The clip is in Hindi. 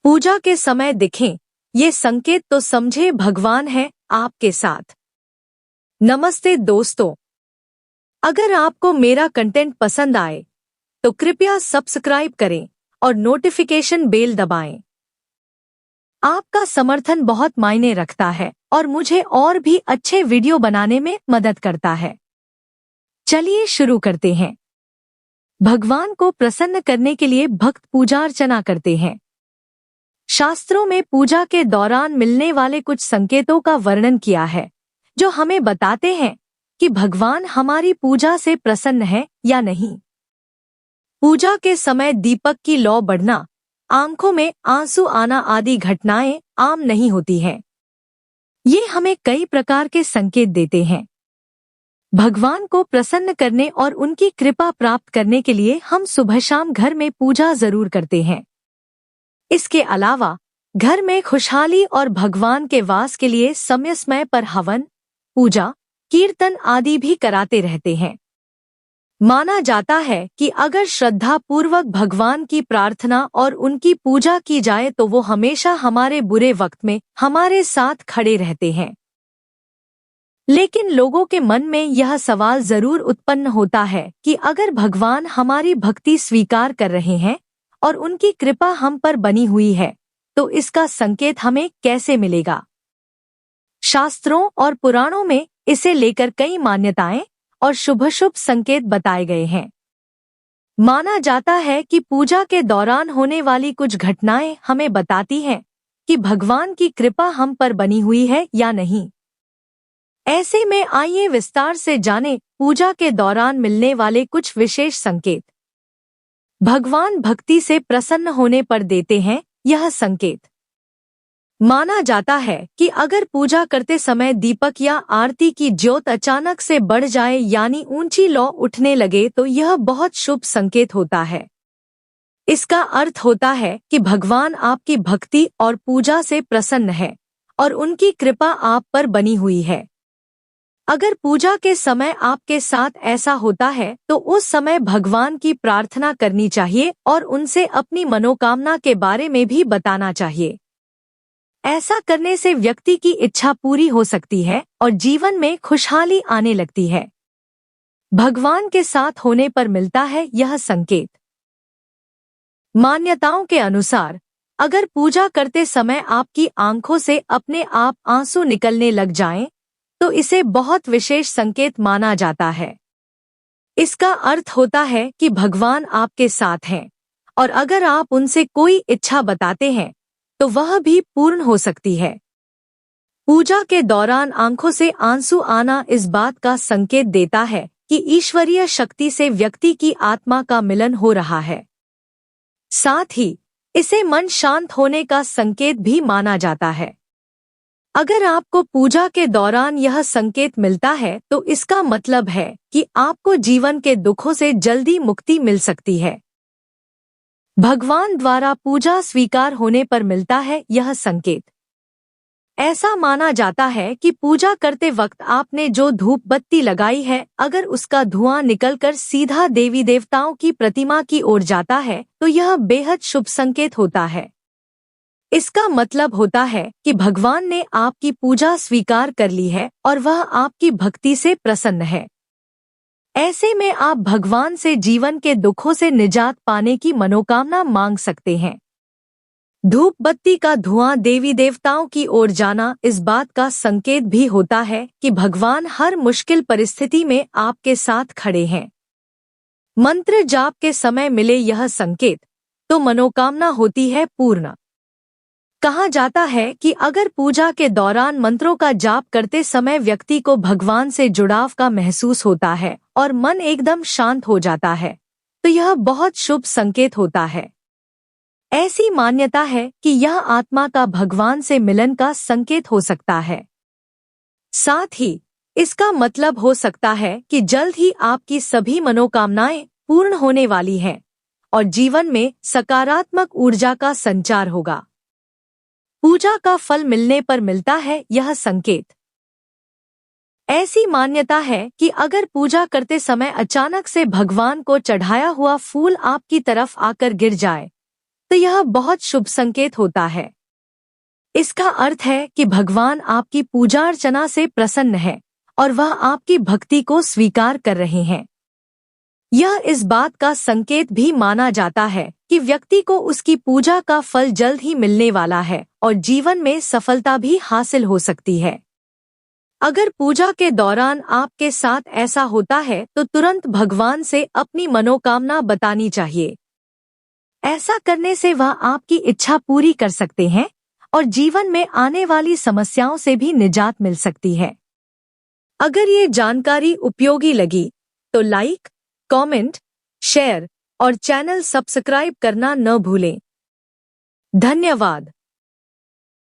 पूजा के समय दिखें ये संकेत तो समझे भगवान है आपके साथ। नमस्ते दोस्तों, अगर आपको मेरा कंटेंट पसंद आए तो कृपया सब्सक्राइब करें और नोटिफिकेशन बेल दबाएं। आपका समर्थन बहुत मायने रखता है और मुझे और भी अच्छे वीडियो बनाने में मदद करता है। चलिए शुरू करते हैं। भगवान को प्रसन्न करने के लिए भक्त पूजा अर्चना करते हैं। शास्त्रों में पूजा के दौरान मिलने वाले कुछ संकेतों का वर्णन किया है जो हमें बताते हैं कि भगवान हमारी पूजा से प्रसन्न है या नहीं। पूजा के समय दीपक की लौ बढ़ना, आंखों में आंसू आना आदि घटनाएं आम नहीं होती हैं। ये हमें कई प्रकार के संकेत देते हैं। भगवान को प्रसन्न करने और उनकी कृपा प्राप्त करने के लिए हम सुबह शाम घर में पूजा जरूर करते हैं। इसके अलावा घर में खुशहाली और भगवान के वास के लिए समय समय पर हवन, पूजा, कीर्तन आदि भी कराते रहते हैं। माना जाता है कि अगर श्रद्धा पूर्वक भगवान की प्रार्थना और उनकी पूजा की जाए तो वो हमेशा हमारे बुरे वक्त में हमारे साथ खड़े रहते हैं। लेकिन लोगों के मन में यह सवाल जरूर उत्पन्न होता है कि अगर भगवान हमारी भक्ति स्वीकार कर रहे हैं और उनकी कृपा हम पर बनी हुई है तो इसका संकेत हमें कैसे मिलेगा। शास्त्रों और पुराणों में इसे लेकर कई मान्यताएं और शुभ संकेत बताए गए हैं। माना जाता है कि पूजा के दौरान होने वाली कुछ घटनाएं हमें बताती हैं कि भगवान की कृपा हम पर बनी हुई है या नहीं। ऐसे में आइए विस्तार से जानें पूजा के दौरान मिलने वाले कुछ विशेष संकेत। भगवान भक्ति से प्रसन्न होने पर देते हैं यह संकेत। माना जाता है कि अगर पूजा करते समय दीपक या आरती की ज्योत अचानक से बढ़ जाए यानी ऊंची लौ उठने लगे तो यह बहुत शुभ संकेत होता है। इसका अर्थ होता है कि भगवान आपकी भक्ति और पूजा से प्रसन्न है और उनकी कृपा आप पर बनी हुई है। अगर पूजा के समय आपके साथ ऐसा होता है तो उस समय भगवान की प्रार्थना करनी चाहिए और उनसे अपनी मनोकामना के बारे में भी बताना चाहिए। ऐसा करने से व्यक्ति की इच्छा पूरी हो सकती है और जीवन में खुशहाली आने लगती है। भगवान के साथ होने पर मिलता है यह संकेत। मान्यताओं के अनुसार अगर पूजा करते समय आपकी आंखों से अपने आप आंसू निकलने लग जाएं, तो इसे बहुत विशेष संकेत माना जाता है। इसका अर्थ होता है कि भगवान आपके साथ हैं और अगर आप उनसे कोई इच्छा बताते हैं तो वह भी पूर्ण हो सकती है। पूजा के दौरान आंखों से आंसू आना इस बात का संकेत देता है कि ईश्वरीय शक्ति से व्यक्ति की आत्मा का मिलन हो रहा है। साथ ही इसे मन शांत होने का संकेत भी माना जाता है। अगर आपको पूजा के दौरान यह संकेत मिलता है तो इसका मतलब है कि आपको जीवन के दुखों से जल्दी मुक्ति मिल सकती है। भगवान द्वारा पूजा स्वीकार होने पर मिलता है यह संकेत। ऐसा माना जाता है कि पूजा करते वक्त आपने जो धूप बत्ती लगाई है अगर उसका धुआं निकलकर सीधा देवी देवताओं की प्रतिमा की ओर जाता है तो यह बेहद शुभ संकेत होता है। इसका मतलब होता है कि भगवान ने आपकी पूजा स्वीकार कर ली है और वह आपकी भक्ति से प्रसन्न है। ऐसे में आप भगवान से जीवन के दुखों से निजात पाने की मनोकामना मांग सकते हैं। धूप बत्ती का धुआं देवी देवताओं की ओर जाना इस बात का संकेत भी होता है कि भगवान हर मुश्किल परिस्थिति में आपके साथ खड़े हैं। मंत्र जाप के समय मिले यह संकेत तो मनोकामना होती है पूर्ण। कहा जाता है कि अगर पूजा के दौरान मंत्रों का जाप करते समय व्यक्ति को भगवान से जुड़ाव का महसूस होता है और मन एकदम शांत हो जाता है तो यह बहुत शुभ संकेत होता है। ऐसी मान्यता है कि यह आत्मा का भगवान से मिलन का संकेत हो सकता है। साथ ही इसका मतलब हो सकता है कि जल्द ही आपकी सभी मनोकामनाएं पूर्ण होने वाली हैं और जीवन में सकारात्मक ऊर्जा का संचार होगा। पूजा का फल मिलने पर मिलता है यह संकेत। ऐसी मान्यता है कि अगर पूजा करते समय अचानक से भगवान को चढ़ाया हुआ फूल आपकी तरफ आकर गिर जाए तो यह बहुत शुभ संकेत होता है। इसका अर्थ है कि भगवान आपकी पूजा अर्चना से प्रसन्न है और वह आपकी भक्ति को स्वीकार कर रहे हैं। यह इस बात का संकेत भी माना जाता है कि व्यक्ति को उसकी पूजा का फल जल्द ही मिलने वाला है और जीवन में सफलता भी हासिल हो सकती है। अगर पूजा के दौरान आपके साथ ऐसा होता है तो तुरंत भगवान से अपनी मनोकामना बतानी चाहिए। ऐसा करने से वह आपकी इच्छा पूरी कर सकते हैं और जीवन में आने वाली समस्याओं से भी निजात मिल सकती है। अगर ये जानकारी उपयोगी लगी तो लाइक, कमेंट, शेयर और चैनल सब्सक्राइब करना न भूलें। धन्यवाद।